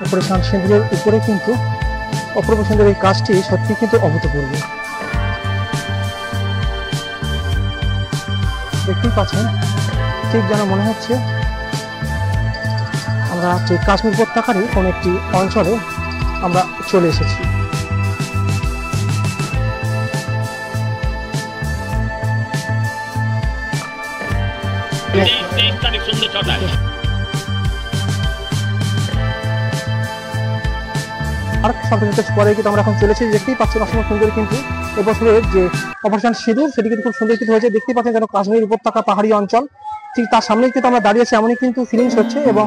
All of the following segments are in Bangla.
অপারেশন সিঁদুরের উপরে কিন্তু অপূর্ব সুন্দর এই কাজটি সত্যি কিন্তু অভূতপূর্ব। দেখতেই পাচ্ছেন, ঠিক যেন মনে হচ্ছে আমরা ঠিক কাশ্মীর উপত্যকারই কোনো একটি অঞ্চলে আমরা চলে এসেছি। আর পরে কিন্তু আমরা এখন চলেছি। দেখতেই পাচ্ছেন অসম্ভব সুন্দর কিন্তু এবছরের যে অপারেশন সিঁদুর সেটি কিন্তু খুব সুন্দর কিন্তু হয়েছে। দেখতেই পাচ্ছেন যেন কাশ্মীর উপত্যকা পাহাড়ি অঞ্চল, ঠিক তার সামনেই কিন্তু আমরা দাঁড়িয়েছি, এমনই কিন্তু ফিলিংস হচ্ছে। এবং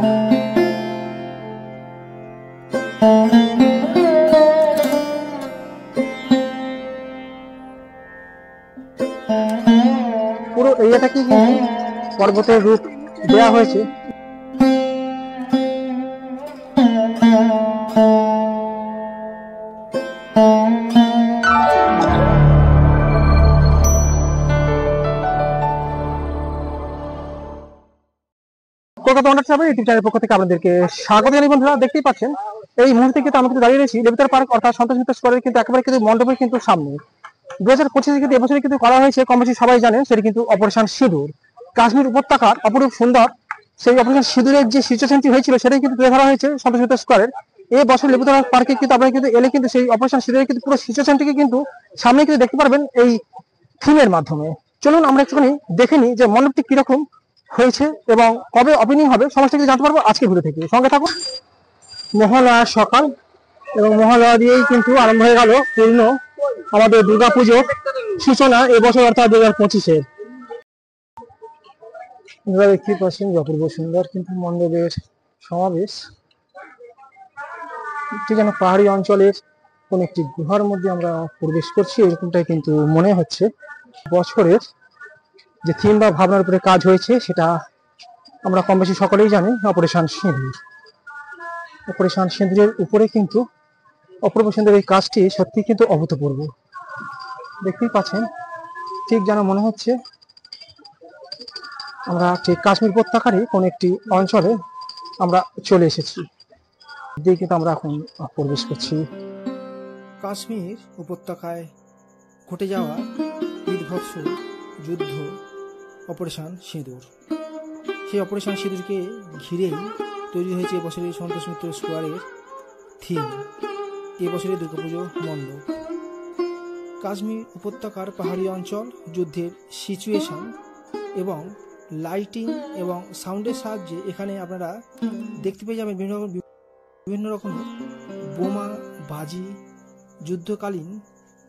পুরো এরিয়াটাকে কিন্তু পর্বতের রূপ দেওয়া হয়েছে। কলকাতা ওয়ান্ডার ট্রাভেল ইউটিউব চ্যানেলের পক্ষ থেকে আপনাদেরকে স্বাগত জানাই। বন্ধুরা, দেখতেই পাচ্ছেন এই মুহূর্তে কিন্তু আমরা কিন্তু দাঁড়িয়ে রয়েছি লেবুতলা পার্ক অর্থাৎ সন্তোষ মিত্র স্কোয়ারের কিন্তু একেবারে কিন্তু মণ্ডপের কিন্তু সামনে। 2025 কিন্তু এবছরে কিন্তু করা হয়েছে, কম বেশি সবাই জানেন, সেটি কিন্তু অপারেশন সিঁদুর। কাশ্মীর উপত্যকার অপরূপ সুন্দর সেই অপারেশন সিঁদুরের যে সিচুয়েশনটি হয়েছিল সেটাই কিন্তু তুলে ধরা হয়েছে সন্তোষ মিত্র স্কোয়ারের। এই বছর লেবুতলা পার্কে কিন্তু আপনারা কিন্তু এলে কিন্তু সেই অপারেশন সিঁদুরের কিন্তু পুরো সিচুয়েশনটিকে কিন্তু সামনে কিন্তু দেখতে পারবেন এই থিমের মাধ্যমে। চলুন আমরা একটুখানি দেখে নিই যে মণ্ডপটি কিরকম হয়েছে এবং কবে ওপেনিং হবে, সমস্ত কিছু জানতে পারবো আজকের ভিডিও থেকে। সঙ্গে থাকুন। মহালয়ার সকাল এবং মহালয়া দিয়েই কিন্তু আরম্ভ হয়ে গেল পূর্ণ আমাদের দুর্গাপুজোর সূচনা এবছর অর্থাৎ 2025-এর। দেখতেই পাচ্ছেন অপূর্ব সুন্দর কিন্তু মণ্ডপের সমাবেশ, ঠিক যেন পাহাড়ি অঞ্চলের কোন একটি গুহার মধ্যে আমরা প্রবেশ করছি এরকমটাই কিন্তু মনে হচ্ছে। বছরের যে থিম বা ভাবনার উপরে কাজ হয়েছে সেটা আমরা কম বেশি সকলেই জানি, অপারেশন সিঁদুর। অপারেশন সিঁদুরের উপরে কিন্তু অপূর্ব সুন্দর এই কাজটি সত্যি কিন্তু অভূতপূর্ব। দেখতেই পাচ্ছেন, ঠিক যেন মনে হচ্ছে আমরা ঠিক কাশ্মীর উপত্যকারই কোন একটি অঞ্চলে আমরা চলে এসেছি। দিয়ে কিন্তু আমরা এখন প্রবেশ করছি। কাশ্মীর উপত্যকায় ঘটে যাওয়া বিধ্বংস যুদ্ধ অপারেশন সিঁদুর, সেই অপারেশন সিঁদুরকে ঘিরেই তৈরি হয়েছে এবছরের সন্তোষ মিত্র স্কোয়ারের থিম, এবছরের দুর্গাপুজো মণ্ডপ। কাশ্মীর উপত্যকার পাহাড়ি অঞ্চল, যুদ্ধের সিচুয়েশন এবং লাইটিং এবং সাউন্ডের সাহায্যে এখানে আপনারা দেখতে পেয়ে যাবেন বিভিন্ন রকমের বোমা, বাজি, যুদ্ধকালীন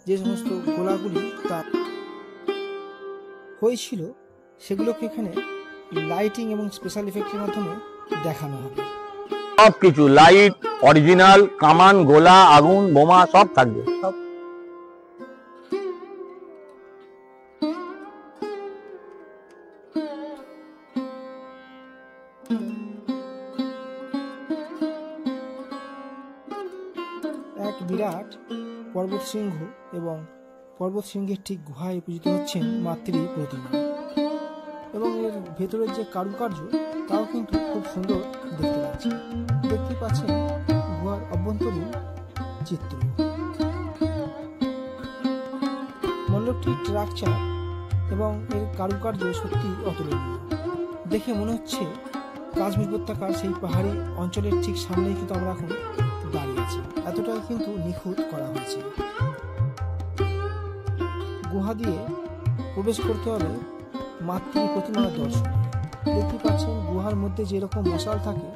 যে সমস্ত গোলাগুলি তার হয়েছিল সেগুলোকে এখানে লাইটিং এবং স্পেশাল ইফেক্টের মাধ্যমে দেখানো হবে। সব কিছু লাইট, অরিজিনাল কামান, গোলা, আগুন, বোমা সব থাকবে। এক বিরাট পর্বত সিংহ এবং পর্বত সিংহের ঠিক গুহায় পূজিত হচ্ছেন মাতৃ প্রতিমা, এবং এর ভেতরের যে কারুকার্য তাও কিন্তু খুব সুন্দর দেখতে লাগছে। দেখতে পাচ্ছেন গুহার অভ্যন্তরীণ চিত্র। মণ্ডপটির স্ট্রাকচার এবং এর কারুকার্য সত্যি অতুলনীয়। দেখে মনে হচ্ছে কাশ্মীর উপত্যকার সেই পাহাড়ি অঞ্চলের ঠিক সামনেই কিন্তু আমরা এখন দাঁড়িয়ে আছি, এতটাই কিন্তু নিখুঁত করা হয়েছে। গুহা দিয়ে প্রবেশ করতে হবে মাতৃ প্রতিমার দর্শন। দেখতে পাচ্ছেন গুহার মধ্যে যেরকম মশাল থাকে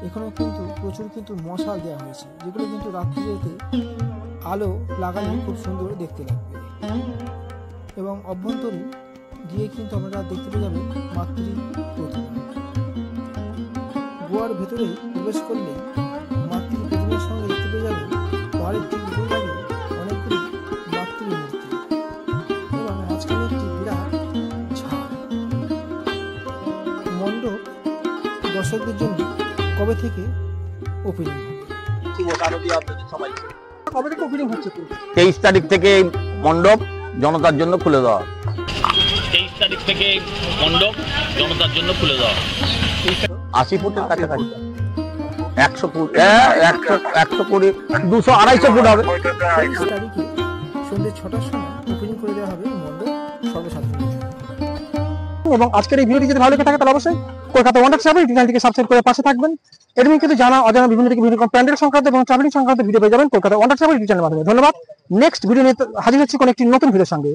এখানে কিন্তু প্রচুর কিন্তু মশাল দেওয়া হয়েছে, যেগুলো কিন্তু রাত্রিতে আলো লাগালে খুব সুন্দর দেখতে লাগবে। এবং অভ্যন্তরীণ গিয়ে কিন্তু আপনারা দেখতে পেয়ে যাবেন মাতৃ প্রতিমা। গুহার ভেতরে প্রবেশ করলে মাতৃ প্রতিমার সঙ্গে দেখতে পেয়ে যাবেন পাহাড়ের ঠিক উপরে দাঁড়িয়ে অনেকগুলি মাতৃ মূর্তি এবং মাঝখানে একটি বিরাট ঝাড়। মণ্ডপ দর্শকদের জন্য কবে থেকে ওপেনিং হবে? কবে থেকে ওপেনিং হচ্ছে? 23 তারিখ থেকে মণ্ডপ জনতার জন্য খুলে দেওয়া। 23 তারিখ থেকে মণ্ডপ জনতার জন্য খুলে দেওয়া। 80 ফুটের কাছাকাছি। 100 ফুট 120 200 250 ফুট হবে। 23 তারিখে সন্ধ্যে 6টার সময় ওপেনিং করে দেওয়া হবে মণ্ডপ সর্বসাধারণের জন্য। এবং আজকের এই ভিডিওটি যদি ভালো লেগে থাকে তাহলে অবশ্যই কলকাতা ওয়ান্ডার ট্রাভেল ইউটিউব চ্যানেলটিকে সাবস্ক্রাইব করে পাশে থাকবেন। এরকম কিন্তু জানা অজানা বিভিন্ন থেকে বিভিন্ন প্যান্ডেল সংক্রান্ত এবং ট্রাভেলিং সংক্রান্ত ভিডিও পেয়ে যাবেন কলকাতা ওয়ান্ডার ট্রাভেল ইউটিউব চ্যানেলের মাধ্যমে। ধন্যবাদ। নেক্সট ভিডিও নিয়ে হাজির হচ্ছি কোন একটি নতুন ভিডিওর সঙ্গে।